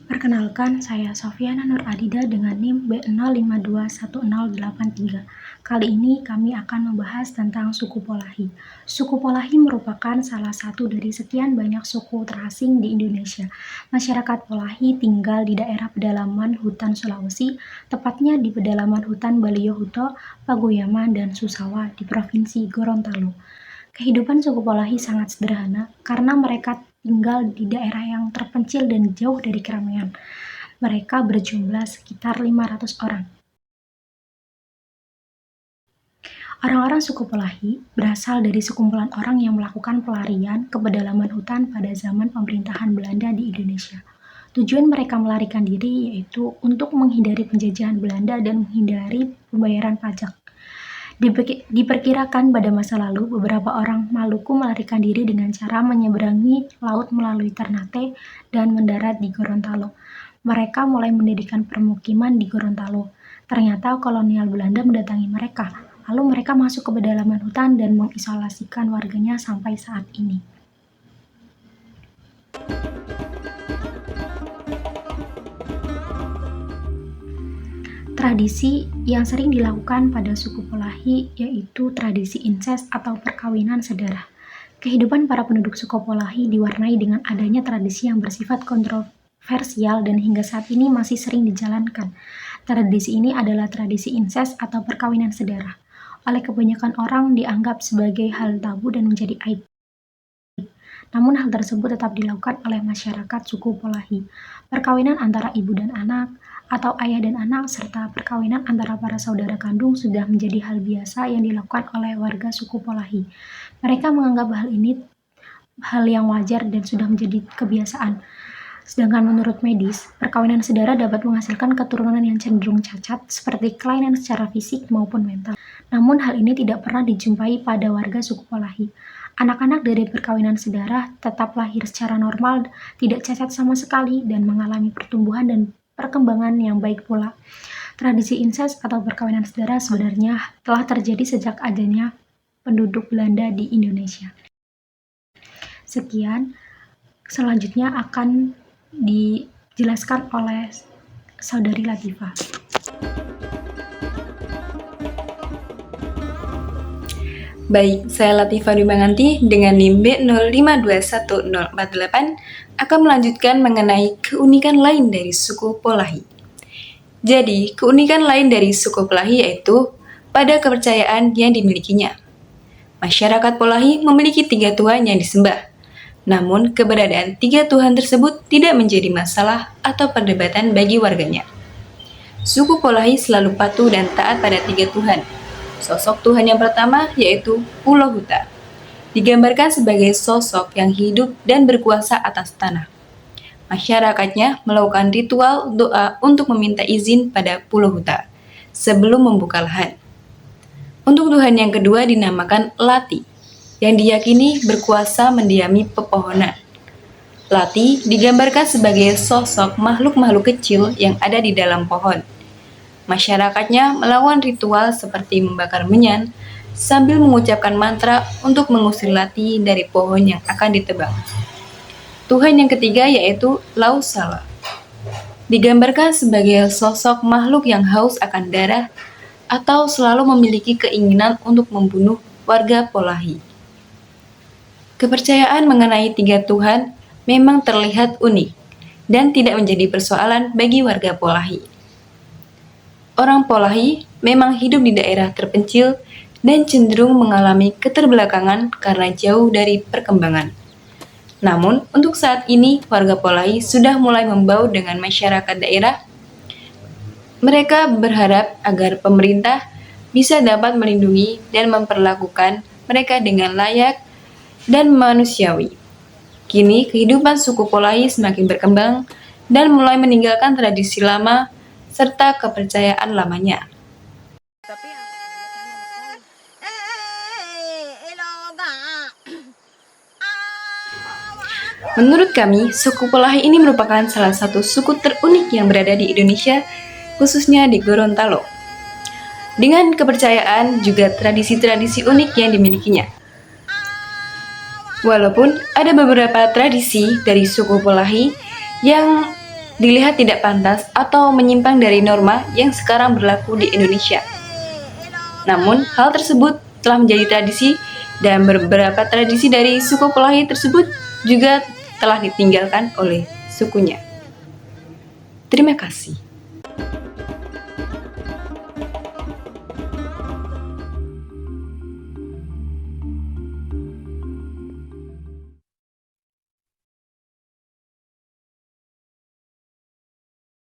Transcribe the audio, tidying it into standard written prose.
Perkenalkan, saya Sofiana Nur Adida dengan NIM B0521083. Kali ini kami akan membahas tentang suku Polahi. Suku Polahi merupakan salah satu dari sekian banyak suku terasing di Indonesia. Masyarakat Polahi tinggal di daerah pedalaman hutan Sulawesi, tepatnya di pedalaman hutan Baliyohuto, Pagoyaman, dan Susawa di Provinsi Gorontalo. Kehidupan suku Polahi sangat sederhana karena mereka tinggal di daerah yang terpencil dan jauh dari keramaian. Mereka berjumlah sekitar 500 orang. Orang-orang suku Polahi berasal dari sekumpulan orang yang melakukan pelarian ke pedalaman hutan pada zaman pemerintahan Belanda di Indonesia. Tujuan mereka melarikan diri yaitu untuk menghindari penjajahan Belanda dan menghindari pembayaran pajak. Diperkirakan pada masa lalu, beberapa orang Maluku melarikan diri dengan cara menyeberangi laut melalui Ternate dan mendarat di Gorontalo. Mereka mulai mendirikan permukiman di Gorontalo. Ternyata kolonial Belanda mendatangi mereka, lalu mereka masuk ke pedalaman hutan dan mengisolasikan warganya sampai saat ini. Tradisi yang sering dilakukan pada suku Polahi yaitu tradisi incest atau perkawinan sedarah. Kehidupan para penduduk suku Polahi diwarnai dengan adanya tradisi yang bersifat kontroversial dan hingga saat ini masih sering dijalankan. Tradisi ini adalah tradisi incest atau perkawinan sedarah. Oleh kebanyakan orang dianggap sebagai hal tabu dan menjadi aib. Namun hal tersebut tetap dilakukan oleh masyarakat suku Polahi. Perkawinan antara ibu dan anak, atau ayah dan anak, serta perkawinan antara para saudara kandung sudah menjadi hal biasa yang dilakukan oleh warga suku Polahi. Mereka menganggap hal ini hal yang wajar dan sudah menjadi kebiasaan. Sedangkan menurut medis, perkawinan sedara dapat menghasilkan keturunan yang cenderung cacat seperti kelainan secara fisik maupun mental. Namun hal ini tidak pernah dijumpai pada warga suku Polahi. Anak-anak dari perkawinan sedara tetap lahir secara normal, tidak cacat sama sekali, dan mengalami pertumbuhan dan perkembangan yang baik pula. Tradisi incest atau perkawinan sedara sebenarnya telah terjadi sejak adanya penduduk Belanda di Indonesia. Sekian, selanjutnya akan dijelaskan oleh Saudari Latifah. Baik, saya Latifah Dumanganti dengan NIM B0521048 akan melanjutkan mengenai keunikan lain dari suku Polahi. Jadi, keunikan lain dari suku Polahi yaitu pada kepercayaan yang dimilikinya. Masyarakat Polahi memiliki 3 Tuhan yang disembah. Namun, keberadaan 3 Tuhan tersebut tidak menjadi masalah atau perdebatan bagi warganya. Suku Polahi selalu patuh dan taat pada 3 Tuhan. Sosok Tuhan yang pertama yaitu Pulohuta, digambarkan sebagai sosok yang hidup dan berkuasa atas tanah. Masyarakatnya melakukan ritual doa untuk meminta izin pada Pulohuta sebelum membuka lahan. Untuk Tuhan yang kedua dinamakan Lati, yang diyakini berkuasa mendiami pepohonan. Lati digambarkan sebagai sosok makhluk-makhluk kecil yang ada di dalam pohon. Masyarakatnya melakukan ritual seperti membakar menyan sambil mengucapkan mantra untuk mengusir Lati dari pohon yang akan ditebang. Tuhan yang ketiga yaitu Lausala, digambarkan sebagai sosok makhluk yang haus akan darah atau selalu memiliki keinginan untuk membunuh warga Polahi. Kepercayaan mengenai 3 Tuhan memang terlihat unik dan tidak menjadi persoalan bagi warga Polahi. Orang Polahi memang hidup di daerah terpencil dan cenderung mengalami keterbelakangan karena jauh dari perkembangan. Namun, untuk saat ini, warga Polahi sudah mulai membaur dengan masyarakat daerah. Mereka berharap agar pemerintah bisa dapat melindungi dan memperlakukan mereka dengan layak dan manusiawi. Kini, kehidupan suku Polahi semakin berkembang dan mulai meninggalkan tradisi lama serta kepercayaan lamanya. Menurut kami, suku Polahi ini merupakan salah satu suku terunik yang berada di Indonesia, khususnya di Gorontalo. Dengan kepercayaan juga tradisi-tradisi unik yang dimilikinya. Walaupun ada beberapa tradisi dari suku Polahi yang dilihat tidak pantas atau menyimpang dari norma yang sekarang berlaku di Indonesia. Namun, hal tersebut telah menjadi tradisi dan beberapa tradisi dari suku Polahi tersebut juga telah ditinggalkan oleh sukunya. Terima kasih.